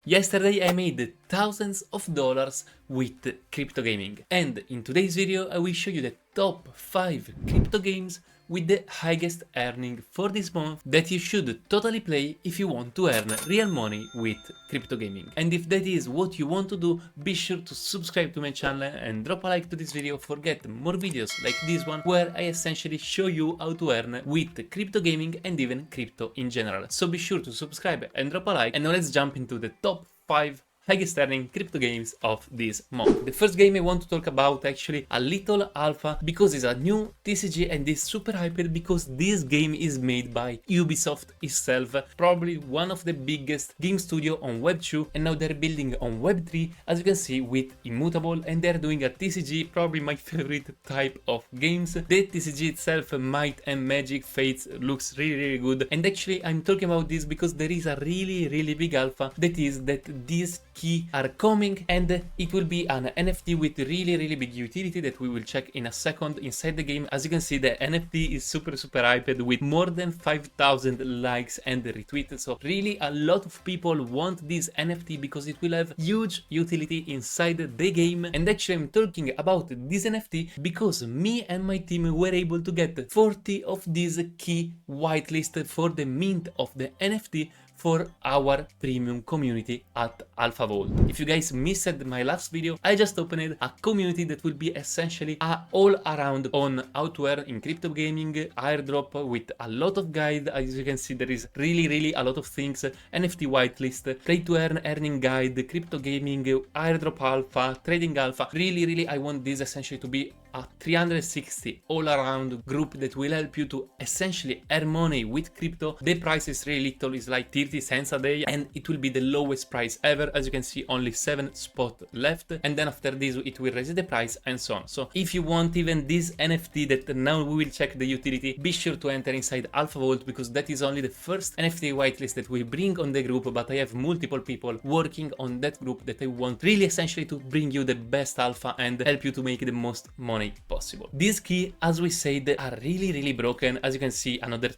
Yesterday I made thousands of dollars with crypto gaming, and in today's video I will show you the top 5 crypto games with the highest earning for this month that you should totally play if you want to earn real money with crypto gaming. And if that is what you want to do, be sure to subscribe to my channel and drop a like to this video for get more videos like this one where I essentially show you how to earn with crypto gaming and even crypto in general. So be sure to subscribe and drop a like, and now let's jump into the top 5 highest earning crypto games of this month. The first game I want to talk about actually a little alpha because it's a new TCG and it's super hyped because this game is made by Ubisoft itself, probably one of the biggest game studio on Web 2, and now they're building on Web 3 as you can see with Immutable, and they're doing a TCG, probably my favorite type of games. The TCG itself, Might and Magic Fates, looks really good, and actually I'm talking about this because there is a really big alpha that is that these key are coming, and it will be an NFT with really big utility that we will check in a second inside the game. As you can see, the NFT is super hyped with more than 5,000 likes and retweets, so really a lot of people want this NFT because it will have huge utility inside the game. And actually I'm talking about this NFT because me and my team were able to get 40 of these key whitelist for the mint of the NFT for our premium community at Alpha Vault. If you guys missed my last video, I just opened a community that will be essentially all around on how to earn in crypto gaming, airdrop with a lot of guide. As you can see, there is really a lot of things: NFT whitelist, play to earn, earning guide, crypto gaming, airdrop alpha, trading alpha. Really I want this essentially to be a 360 all around group that will help you to essentially earn money with crypto. The price is really little, it's like 30 cents a day, and it will be the lowest price ever. As you can see, only 7 spots left, and then after this it will raise the price and so on. So if you want even this NFT that now we will check the utility, be sure to enter inside Alpha Vault because that is only the first NFT whitelist that we bring on the group, but I have multiple people working on that group that I want really essentially to bring you the best alpha and help you to make the most money possible. This key, as we said, are really broken. As you can see, another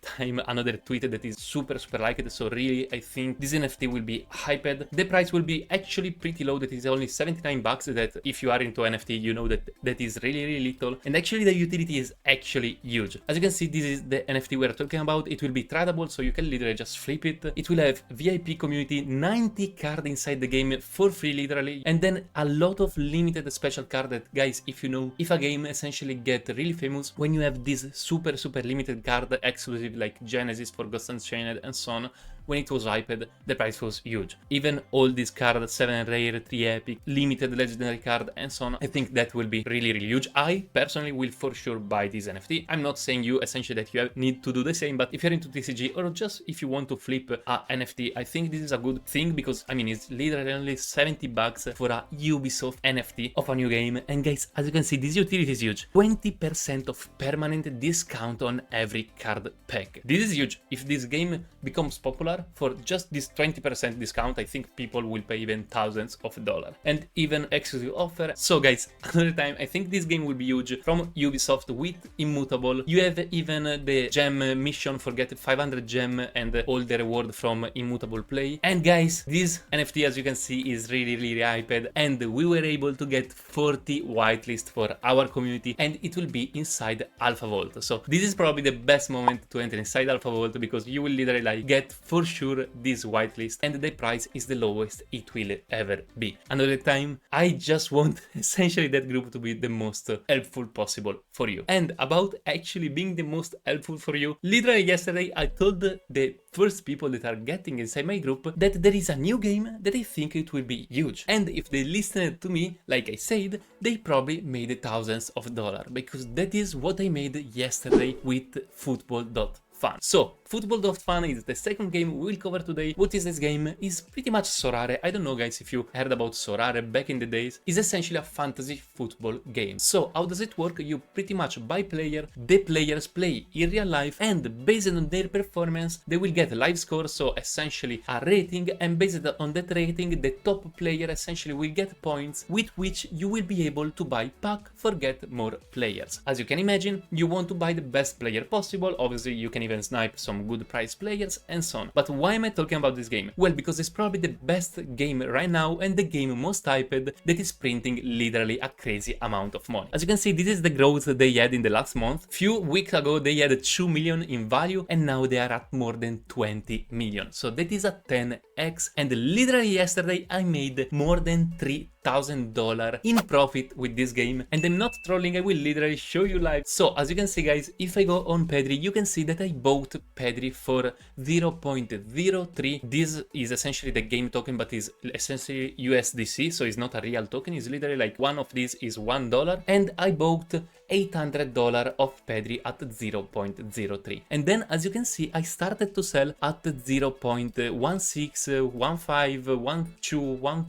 tweet that is super liked, so really I think this NFT will be hyped. The price will be actually pretty low, that is only 79 bucks, that if you are into NFT you know that that is really little, and actually the utility is actually huge. As you can see, this is the NFT we're talking about. It will be tradable, so you can literally just flip it. It will have VIP community, 90 cards inside the game for free literally, and then a lot of limited special card that, guys, if you know, if a game essentially get really famous when you have this super limited card exclusive like Genesis for Ghost Unchained and so on. When it was hyped, the price was huge. Even all these cards, 7 rare, 3 epic, limited legendary card and so on, I think that will be really huge. I personally will for sure buy this NFT. I'm not saying you essentially that you need to do the same, but if you're into TCG or just if you want to flip a NFT, I think this is a good thing because I mean it's literally only 70 bucks for a Ubisoft NFT of a new game. And guys, as you can see, this utility is huge. 20% of permanent discount on every card pack. This is huge. If this game becomes popular, for just this 20% discount, I think people will pay even thousands of dollars, and even exclusive offer. So guys, another time, I think this game will be huge from Ubisoft with Immutable. You have even the gem mission for get 500 gem and all the reward from Immutable Play. And guys, this NFT, as you can see, is really hyped, and we were able to get 40 whitelist for our community, and it will be inside Alpha Vault. So this is probably the best moment to enter inside Alpha Vault because you will literally like get for sure this whitelist, and the price is the lowest it will ever be. Another time, I just want essentially that group to be the most helpful possible for you. And about actually being the most helpful for you, literally yesterday I told the first people that are getting inside my group that there is a new game that I think it will be huge, and if they listened to me like I said, they probably made thousands of dollars, because that is what I made yesterday with FootballDotFun. So FootballDotFun is the second game we will cover today. What is this game? It's pretty much Sorare. I don't know, guys, if you heard about Sorare back in the days. It's essentially a fantasy football game. So how does it work? You pretty much buy player, the players play in real life, and based on their performance they will get a live score, so essentially a rating, and based on that rating the top player essentially will get points with which you will be able to buy pack for get more players. As you can imagine, you want to buy the best player possible. Obviously you can even even snipe some good prize players and so on. But why am I talking about this game? Well, because it's probably the best game right now and the game most hyped that is printing literally a crazy amount of money. As you can see, this is the growth they had in the last month. Few weeks ago they had 2 million in value and now they are at more than 20 million. So that is a 10x, and literally yesterday I made more than $3,000 in profit with this game, and I'm not trolling, I will literally show you live. So as you can see guys, if I go on Pedri, you can see that I bought Pedri for 0.03. This is essentially the game token, but is essentially USDC, so it's not a real token, it's literally like one of these is $1, and I bought $800 of Pedri at 0.03. And then as you can see, I started to sell at 0.16, 15,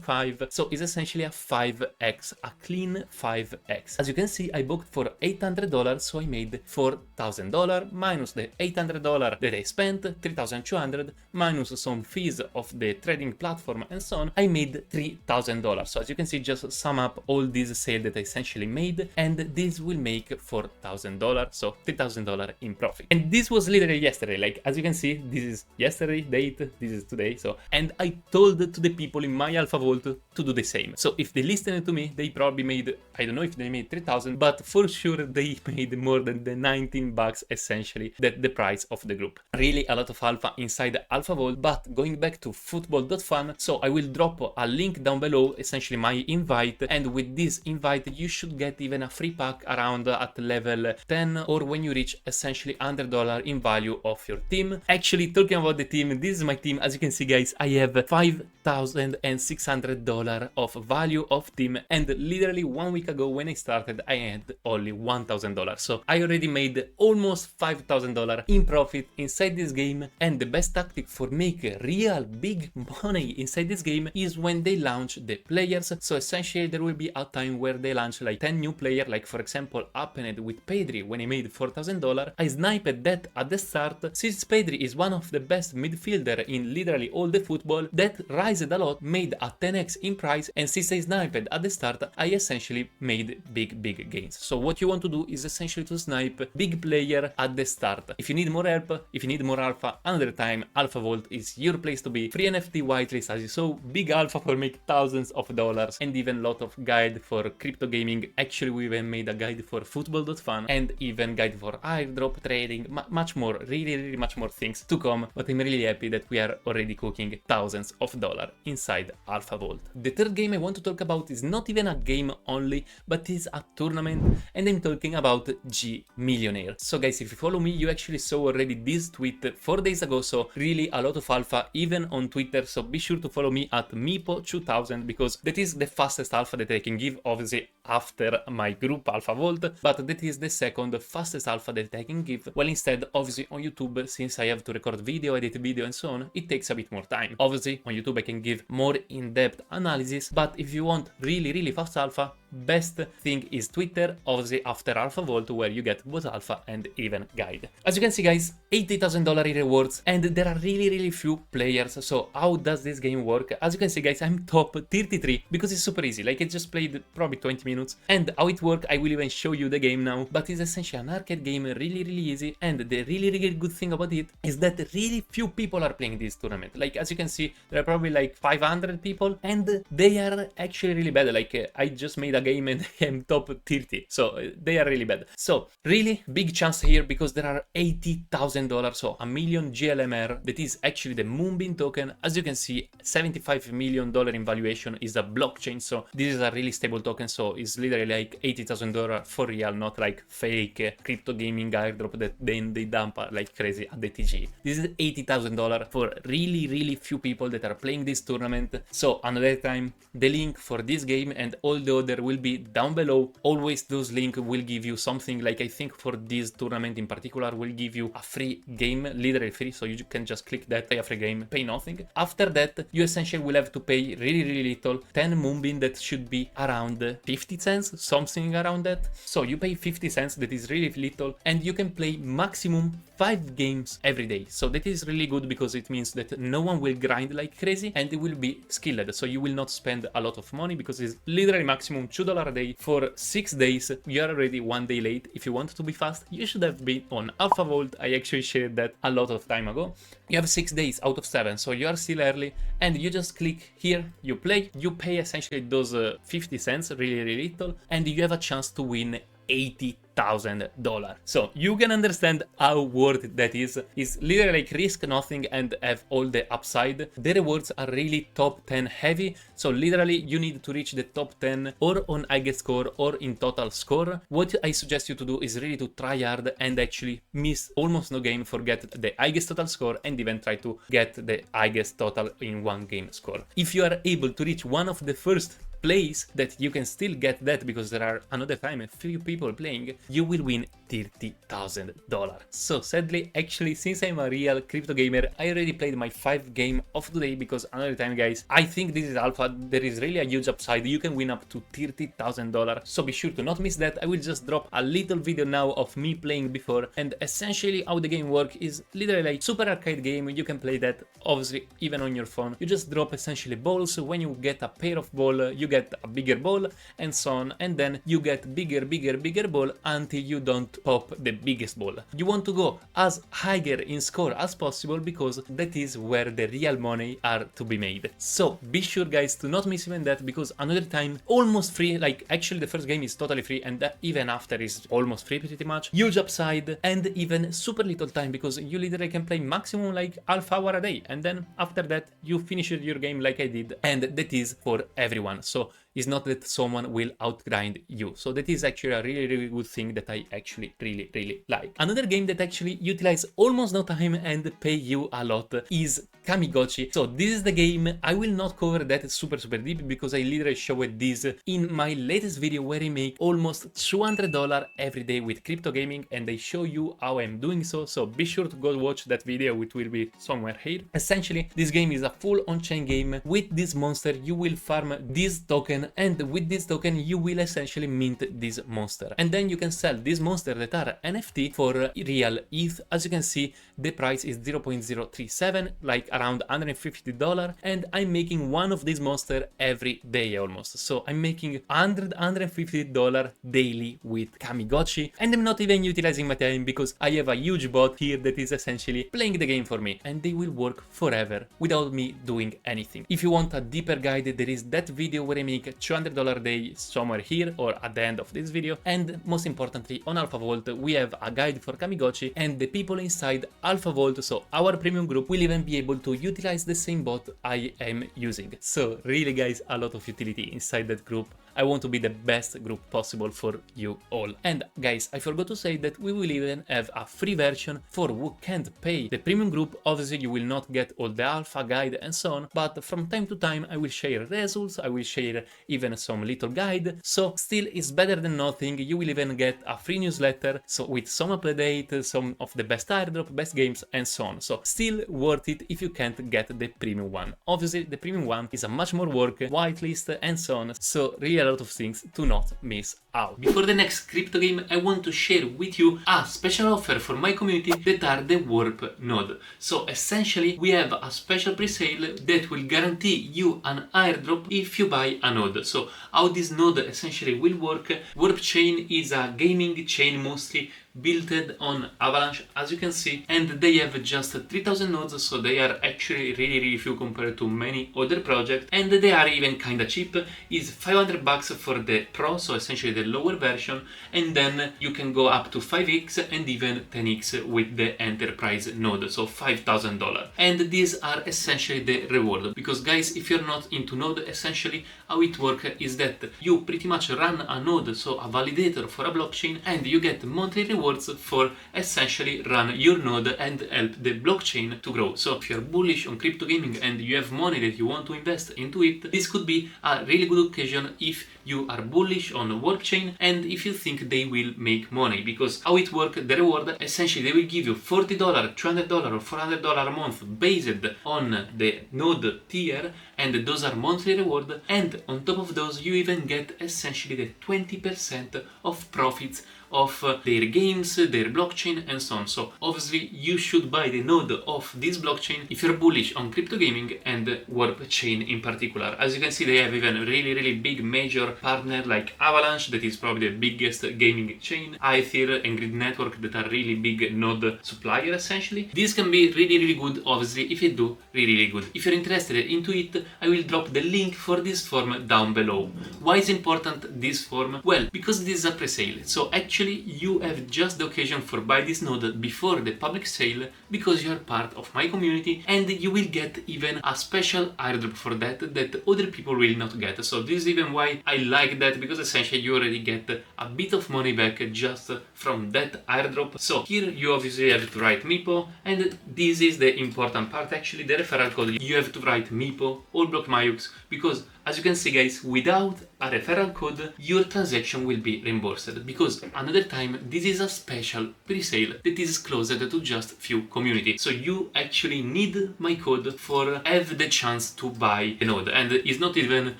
12, 15. So it's essentially a 5x, a clean 5x. As you can see, I booked for $800, so I made $4,000 minus the $800 that I spent, $3,200 minus some fees of the trading platform and so on. I made $3,000. So as you can see, just sum up all these sales that I essentially made, and this will make $4,000, so $3,000 in profit. And this was literally yesterday. Like as you can see, this is yesterday date, this is today. So, and I told to the people in my alpha vault to do the same. So if they listened to me, they probably made, I don't know if they made 3,000, but for sure they made more than the 19 bucks essentially, that the price of the group. Really a lot of alpha inside the alpha vault. But going back to FootballDotFun, so I will drop a link down below, essentially my invite, and with this invite you should get even a free pack around at level 10, or when you reach essentially $100 in value of your team. Actually, talking about the team, this is my team. As you can see guys, I have $5,600 of value of team, and literally 1 week ago when I started I had only $1,000. So I already made almost $5,000 in profit inside this game. And the best tactic for make real big money inside this game is when they launch the players. So essentially there will be a time where they launch like 10 new players, like for example happened with Pedri when I made $4,000. I sniped that at the start, since Pedri is one of the best midfielder in literally all the football, that rised a lot, made a 10x in price, and since I sniped at the start, I essentially made big gains. So what you want to do is essentially to snipe big player at the start. If you need more help, if you need more alpha, another time Alpha Vault is your place to be. Free NFT whitelist, as you saw, big alpha for make thousands of dollars, and even lot of guide for crypto gaming. Actually we even made a guide for FootballDotFun, and even guide for airdrop trading, much more, really much more things to come. But I'm really happy that we are already cooking thousands of dollars inside Alpha Vault. The third game I want to talk about is not even a game only, but is a tournament, and I'm talking about Gmillionaire. So guys, if you follow me, you actually saw already this tweet 4 days ago, so really a lot of alpha even on Twitter. So be sure to follow me at Mipo2000, because that is the fastest alpha that I can give, obviously after my group Alpha Vault, but that is the second fastest alpha that I can give. Well, instead, obviously on YouTube, since I have to record video, edit video and so on, it takes a bit more time. Obviously on YouTube I can give more in-depth analysis, but if you want really fast alpha, best thing is Twitter, obviously after Alpha Vault, where you get both alpha and even guide. As you can see guys, $80,000 in rewards, and there are really few players. So how does this game work? As you can see guys, I'm top 33 because it's super easy. Like I just played probably 20 minutes, and how it works I will even show you the game now. But it's essentially an arcade game, really easy, and the really good thing about it is that really few people are playing this tournament. Like as you can see, there are probably like 500 people, and they are actually really bad. Like I just made a game and I am top 30, so they are really bad. So really big chance here, because there are $80,000, so a million GLMR, that is actually the Moonbeam token. As you can see, $75 million in valuation is a blockchain, so this is a really stable token. So it's literally like $80,000 for real, not like fake crypto gaming airdrop that then they dump like crazy at the TG. This is $80,000 for really few people that are playing this tournament. So another time, the link for this game and all the other will be down below. Always those links will give you something. Like I think for this tournament in particular will give you a free game, literally free, so you can just click that, pay a free game, pay nothing. After that you essentially will have to pay really little, 10 Moonbeam, that should be around 50 cents, something around that. So you pay 50 cents, that is really little, and you can play maximum 5 games every day. So that is really good, because it means that no one will grind like crazy and it will be skilled, so you will not spend a lot lot of money because it's literally maximum $2 a day for 6 days. You're already 1 day late. If you want to be fast, you should have been on Alpha Vault. I actually shared that a lot of time ago. You have 6 days out of 7, so you are still early, and you just click here, you play, you pay essentially those 50 cents, really little, and you have a chance to win $80,000. So you can understand how worth it that is. It's literally like risk nothing and have all the upside. The rewards are really top 10 heavy, so literally you need to reach the top 10 or on highest score or in total score. What I suggest you to do is really to try hard and actually miss almost no game, forget the highest total score and even try to get the highest total in one game score. If you are able to reach one of the first place that you can still get that because there are another time a few people playing, you will win $30,000. So sadly, actually, since I'm a real crypto gamer, I already played my 5th game of today because another time, guys, I think this is alpha, there is really a huge upside, you can win up to $30,000, so be sure to not miss that. I will just drop a little video now of me playing before, and essentially how the game works is literally like super arcade game. You can play that obviously even on your phone. You just drop essentially balls. When you get a pair of ball, you get a bigger ball and so on, and then you get bigger ball until you don't pop the biggest ball. You want to go as higher in score as possible because that is where the real money are to be made. So be sure, guys, to not miss even that, because another time almost free, like actually the first game is totally free and that even after is almost free pretty much. Huge upside and even super little time because you literally can play maximum like half hour a day, and then after that you finish your game like I did, and that is for everyone. So it's not that someone will outgrind you. So that is actually a really good thing that I actually really like. Another game that actually utilize almost no time and pay you a lot is Kamigotchi. So this is the game. I will not cover that super deep because I literally showed this in my latest video where I make almost $200 every day with crypto gaming, and I show you how I'm doing so. So be sure to go watch that video, which will be somewhere here. Essentially, this game is a full on-chain game. With this monster, you will farm this token, and with this token you will essentially mint this monster, and then you can sell this monster that are NFT for real ETH. As you can see, the price is 0.037, like around $150, and I'm making one of these monster every day almost. So I'm making $150 daily with Kamigotchi, and I'm not even utilizing my time because I have a huge bot here that is essentially playing the game for me, and they will work forever without me doing anything. If you want a deeper guide, there is that video where I make $200 a day somewhere here or at the end of this video. And most importantly, on Alpha Vault we have a guide for Kamigotchi, and the people inside Alpha Vault, so our premium group, will even be able to utilize the same bot I am using. So really, guys, a lot of utility inside that group. I want to be the best group possible for you all. And guys, I forgot to say that we will even have a free version for who can't pay the premium group. Obviously you will not get all the alpha guide and so on, but from time to time I will share results, I will share even some little guide, so still it's better than nothing. You will even get a free newsletter, so with some update, some of the best airdrop, best games and so on. So still worth it if you can't get the premium one. Obviously the premium one is a much more work, whitelist and so on, so really a lot of things to not miss out. Before the next crypto game, I want to share with you a special offer for my community that are the Warp node. So essentially we have a special pre-sale that will guarantee you an airdrop if you buy a node. So how this node essentially will work: Warp chain is a gaming chain mostly built on Avalanche, as you can see, and they have just 3000 nodes, so they are actually really few compared to many other projects, and they are even kinda cheap. Is $500 for the Pro, so essentially the lower version, and then you can go up to 5x and even 10x with the Enterprise node, so $5000. And these are essentially the reward, because guys, if you're not into node, essentially how it works is that you pretty much run a node, so a validator for a blockchain, and you get monthly rewards for essentially run your node and help the blockchain to grow. So if you're bullish on crypto gaming and you have money that you want to invest into it, this could be a really good occasion if you are bullish on Warp chain and if you think they will make money. Because how it works, the reward, essentially they will give you $40, $200 or $400 a month based on the node tier, and those are monthly reward, and on top of those you even get essentially the 20% of profits of their games, their blockchain, and so on. So obviously you should buy the node of this blockchain if you're bullish on crypto gaming and Warp chain in particular. As you can see, they have even a really big major partner like Avalanche, that is probably the biggest gaming chain, Ether and Grid Network, that are really big node supplier essentially. This can be really good, obviously, if you do really good. If you're interested into it, I will drop the link for this form down below. Why is important this form? Well, because this is a pre-sale, so actually you have just the occasion for buy this node before the public sale, because you are part of my community, and you will get even a special airdrop for that other people will not get. So this is even why I like that, because essentially you already get a bit of money back just from that airdrop. So here you obviously have to write Meepo, and this is the important part actually, the referral code. You have to write Meepo, all block Mayux, because as you can see guys, without a referral code your transaction will be reimbursed, because another time this is a special pre-sale that is closed to just few community. So you actually need my code for have the chance to buy the node, and it's not even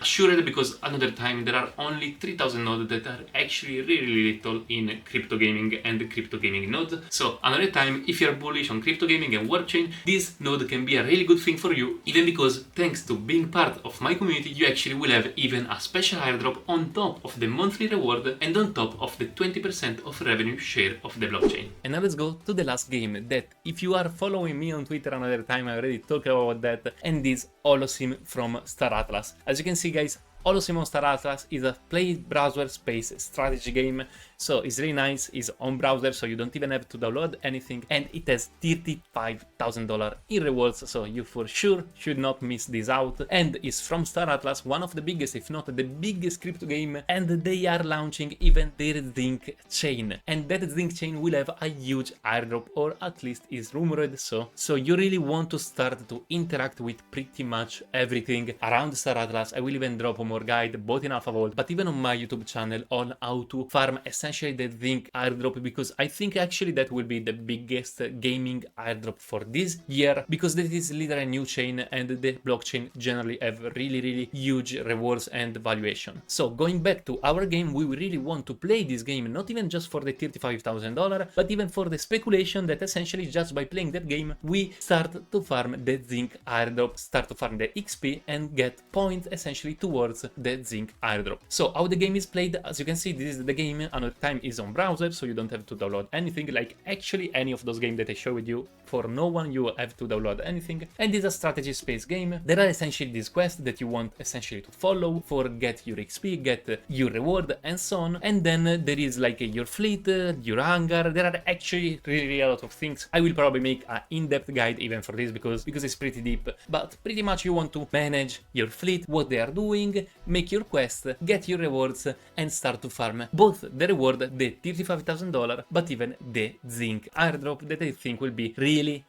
assured, because another time there are only 3000 nodes that are actually really little in crypto gaming and crypto gaming node. So another time, if you're bullish on crypto gaming and Warp chain, this node can be a really good thing for you, even because thanks to being part of my community you actually will have even a special airdrop on top of the monthly reward and on top of the 20% of revenue share of the blockchain. And now let's go to the last game that, if you are following me on Twitter another time, I already talked about that, and this Holosim from Star Atlas. As you can see guys, Holosim on Star Atlas is a play browser space strategy game, so it's really nice, it's on browser, so you don't even have to download anything, and it has $35,000 in rewards, so you for sure should not miss this out. And it's from Star Atlas, one of the biggest, if not the biggest crypto game, and they are launching even their Zinc chain, and that Zinc chain will have a huge airdrop, or at least is rumored so. So you really want to start to interact with pretty much everything around Star Atlas. I will even drop more guide both in Alpha Vault but even on my YouTube channel on how to farm essentially the Zinc airdrop, because I think actually that will be the biggest gaming airdrop for this year, because that is literally a new chain and the blockchain generally have really huge rewards and valuation. So going back to our game, we really want to play this game not even just for the $35,000 but even for the speculation that essentially just by playing that game we start to farm the Zinc airdrop, start to farm the XP and get points essentially towards the Zinc airdrop. So how the game is played, as you can see, this is the game. Another time is on browser, so you don't have to download anything, like actually any of those games that I show with you. For no one you have to download anything, and it's a strategy space game. There are essentially these quests that you want essentially to follow for get your XP, get your reward and so on, and then there is like your fleet, your hangar. There are actually really a lot of things. I will probably make an in-depth guide even for this because it's pretty deep, but pretty much you want to manage your fleet, what they are doing, make your quest, get your rewards, and start to farm both the reward, the $35,000, but even the Zinc airdrop that I think will be really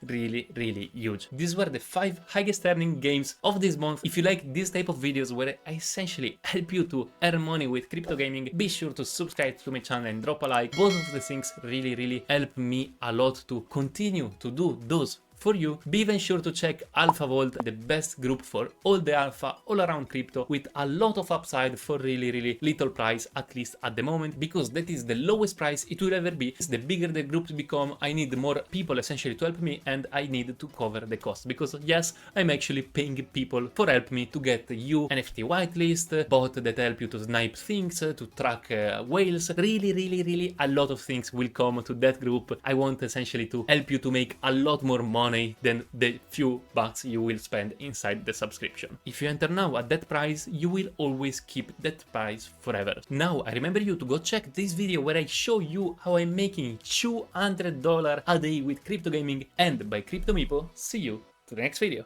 huge. These were the 5 highest earning games of this month. If you like this type of videos where I essentially help you to earn money with crypto gaming, be sure to subscribe to my channel and drop a like. Both of the things really help me a lot to continue to do those for you. Be even sure to check Alpha Vault, the best group for all the alpha all around crypto, with a lot of upside for really little price, at least at the moment, because that is the lowest price it will ever be. The bigger the groups become, I need more people essentially to help me, and I need to cover the cost, because yes, I'm actually paying people for help me to get you NFT whitelist, bot that help you to snipe things, to track whales. Really a lot of things will come to that group. I want essentially to help you to make a lot more money than the few bucks you will spend inside the subscription. If you enter now at that price, you will always keep that price forever. Now I remember you to go check this video where I show you how I'm making $200 a day with crypto gaming and by Crypto Meepo. See you to the next video.